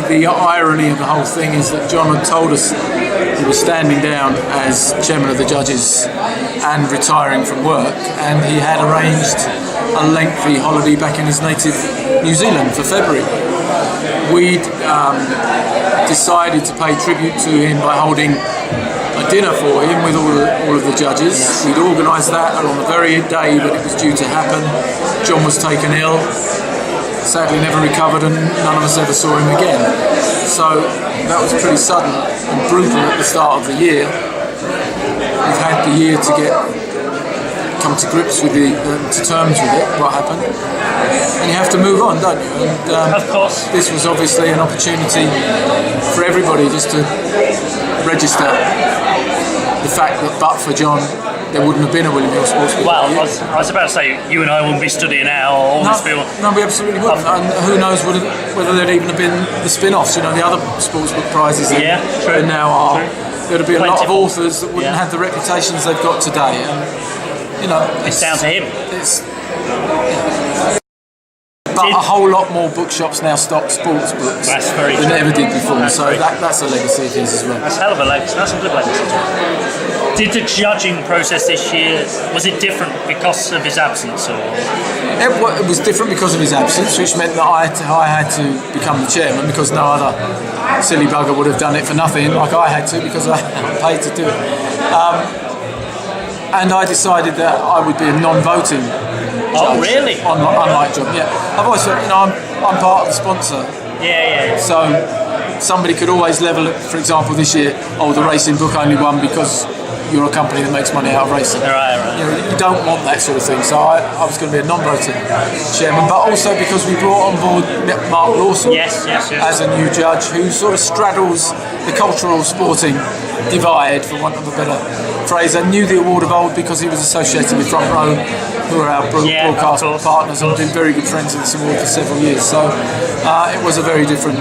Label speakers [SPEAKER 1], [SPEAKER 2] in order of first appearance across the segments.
[SPEAKER 1] the irony of the whole thing is that John had told us he was standing down as chairman of the judges and retiring from work, and he had arranged a lengthy holiday back in his native New Zealand for February. We'd decided to pay tribute to him by holding a dinner for him with all of the judges. We'd organised that, and on the very day that it was due to happen, John was taken ill, sadly never recovered, and none of us ever saw him again. So that was pretty sudden and brutal at the start of the year. We've had the year to come to grips with to terms with it, what happened, and you have to move on, don't you? And
[SPEAKER 2] of course,
[SPEAKER 1] this was obviously an opportunity for everybody just to register the fact that but for John there wouldn't have been a William Hill Sports Book.
[SPEAKER 2] Well, I was about to say, you and I wouldn't be studying now, or all this people.
[SPEAKER 1] No, we absolutely wouldn't. And who knows whether there'd even have been the spin-offs, the other sportsbook prizes that there now are. True. There'd have been a lot of authors that wouldn't have the reputations they've got today. And,
[SPEAKER 2] it's down to him.
[SPEAKER 1] But a whole lot more bookshops now stock sports books than ever did before. So that's a legacy of his as well.
[SPEAKER 2] That's a hell of a legacy. That's a good legacy. Did the judging process this year, was it different because of his absence? Or?
[SPEAKER 1] It was different because of his absence, which meant that I had to become the chairman, because no other silly bugger would have done it for nothing like I had to, because I paid to do it. And I decided that I would be a non-voting judge.
[SPEAKER 2] Oh, really?
[SPEAKER 1] Unlike John, yeah. I've always thought, I'm part of the sponsor.
[SPEAKER 2] Yeah.
[SPEAKER 1] So somebody could always level it, for example, this year, the racing book only won because you're a company that makes money out of racing.
[SPEAKER 2] Right.
[SPEAKER 1] You don't want that sort of thing. So I was going to be a non-voting chairman, but also because we brought on board Mark Lawson
[SPEAKER 2] yes.
[SPEAKER 1] as a new judge who sort of straddles the cultural sporting divide, for want of a better phrase, and knew the award of old because he was associated with Front Row, who are our broadcast partners, and been very good friends of this award for several years. So it was a very different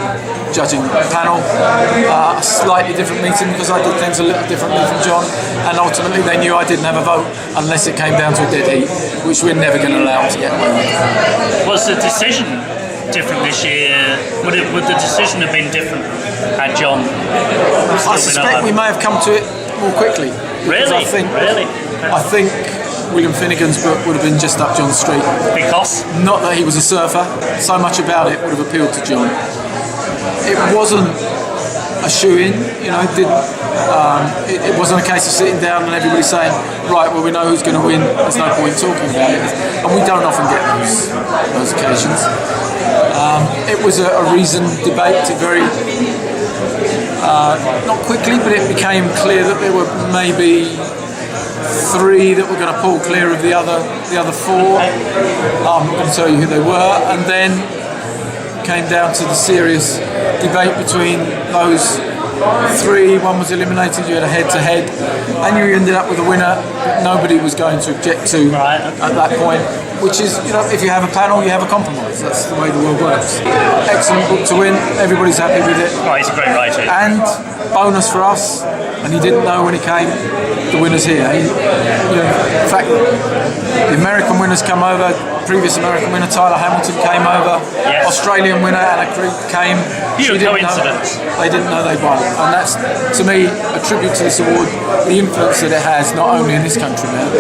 [SPEAKER 1] judging panel, a slightly different meeting because I did things a little differently from John, and ultimately they knew I didn't have a vote unless it came down to a dead heat, which we're never going to allow to get away with.
[SPEAKER 2] Was the decision different this year? Would the decision have been different had John
[SPEAKER 1] I suspect we may have come to it more quickly.
[SPEAKER 2] Really?
[SPEAKER 1] I think William Finnegan's book would have been just up John's street.
[SPEAKER 2] Because?
[SPEAKER 1] Not that he was a surfer, so much about it would have appealed to John. It wasn't a shoe-in, it wasn't a case of sitting down and everybody saying, right, well, we know who's going to win, there's no point talking about it. And we don't often get those occasions. It was a reasoned debate, not quickly, but it became clear that there were maybe 3 that were going to pull clear of the other 4. I'm not going to tell you who they were, and then came down to the serious debate between those 3. One was eliminated, you had a head-to-head, and you ended up with a winner that nobody was going to object to at that point, which is, if you have a panel, you have a compromise. That's the way the world works. Excellent book to win, everybody's happy with it.
[SPEAKER 2] Oh, he's a great writer.
[SPEAKER 1] And bonus for us, and he didn't know when he came, the winner's here. In fact, the American winners come over, previous American winner Tyler Hamilton came over, Australian winner Anna Creek came.
[SPEAKER 2] Pure coincidence.
[SPEAKER 1] They didn't know they'd won. And that's, to me, a tribute to this award, the influence that it has, not only in this country now.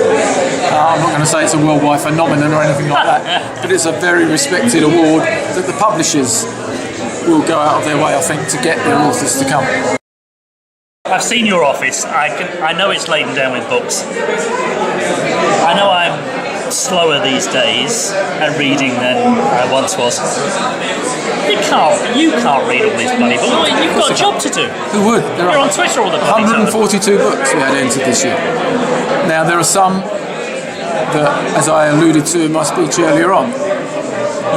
[SPEAKER 1] I'm not going to say it's a worldwide phenomenon or anything like that, but it's a very respected award that the publishers will go out of their way, I think, to get their authors to come.
[SPEAKER 2] I've seen your office. I know it's laden down with books. I know I'm slower these days at reading than I once was. You can't read all these bloody books. You've got a job to do.
[SPEAKER 1] Who would?
[SPEAKER 2] You're on Twitter all the time.
[SPEAKER 1] 142 books we had entered this year. Now there are some that, as I alluded to in my speech earlier on,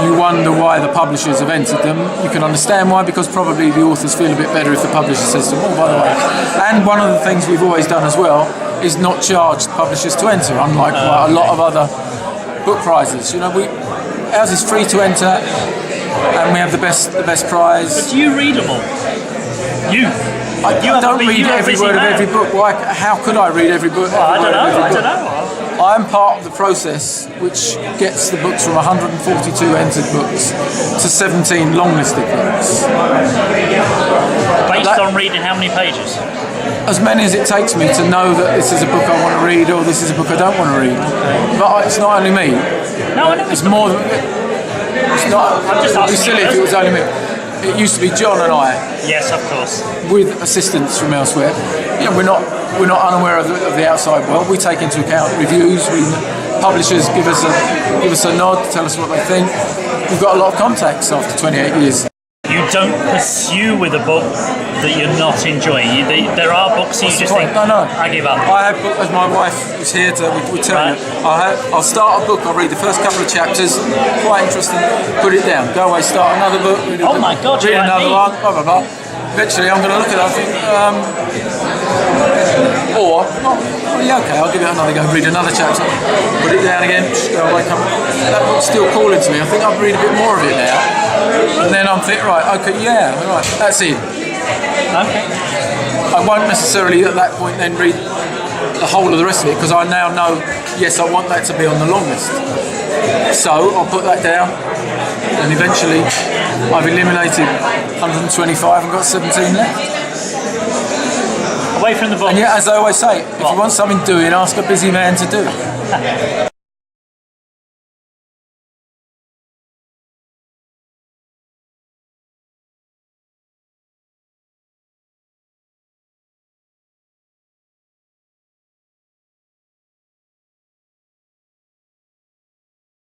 [SPEAKER 1] you wonder why the publishers have entered them. You can understand why, because probably the authors feel a bit better if the publisher says to them, by the way. And one of the things we've always done as well is not charge publishers to enter, unlike quite a lot of other book prizes. Ours is free to enter, and we have the best prize.
[SPEAKER 2] But do you read them all?
[SPEAKER 1] I don't read every word of every book. How could I read every book?
[SPEAKER 2] Well, I don't know.
[SPEAKER 1] I'm part of the process which gets the books from 142 entered books to 17 longlisted books.
[SPEAKER 2] Based on reading how many pages?
[SPEAKER 1] As many as it takes me to know that this is a book I want to read or this is a book I don't want to read. But it's not only me.
[SPEAKER 2] No, I know
[SPEAKER 1] It's more than... It's not...
[SPEAKER 2] I'm just
[SPEAKER 1] It'd be
[SPEAKER 2] asking
[SPEAKER 1] silly
[SPEAKER 2] you
[SPEAKER 1] if it was only me. It used to be John and I,
[SPEAKER 2] Yes, of course.
[SPEAKER 1] with assistance from elsewhere. Yeah, we're not unaware of the outside world. We take into account reviews. Publishers give us a nod, tell us what they think. We've got a lot of contacts after 28 years.
[SPEAKER 2] You don't pursue with a book that you're not enjoying. There are books that you just think,
[SPEAKER 1] No.
[SPEAKER 2] I give up.
[SPEAKER 1] I have, as my wife was here to tell
[SPEAKER 2] Right.
[SPEAKER 1] you, I'll start a book, I'll read the first couple of chapters, quite interesting, put it down, go away, start another book, read
[SPEAKER 2] Oh my God,
[SPEAKER 1] read
[SPEAKER 2] you're like
[SPEAKER 1] another
[SPEAKER 2] me.
[SPEAKER 1] one, blah, blah, blah. Eventually I'm going to look at it and think, okay, I'll give it another go, read another chapter, put it down again, go away, come. That book's still calling to me, I think I'll read a bit more of it now. And then I'm thinking, right, that's it.
[SPEAKER 2] Okay.
[SPEAKER 1] I won't necessarily at that point then read the whole of the rest of it because I now know, yes, I want that to be on the long list. So I'll put that down and eventually I've eliminated 125 and got 17 left.
[SPEAKER 2] Away from the book.
[SPEAKER 1] And yeah, as I always say, if you want something doing, ask a busy man to do it.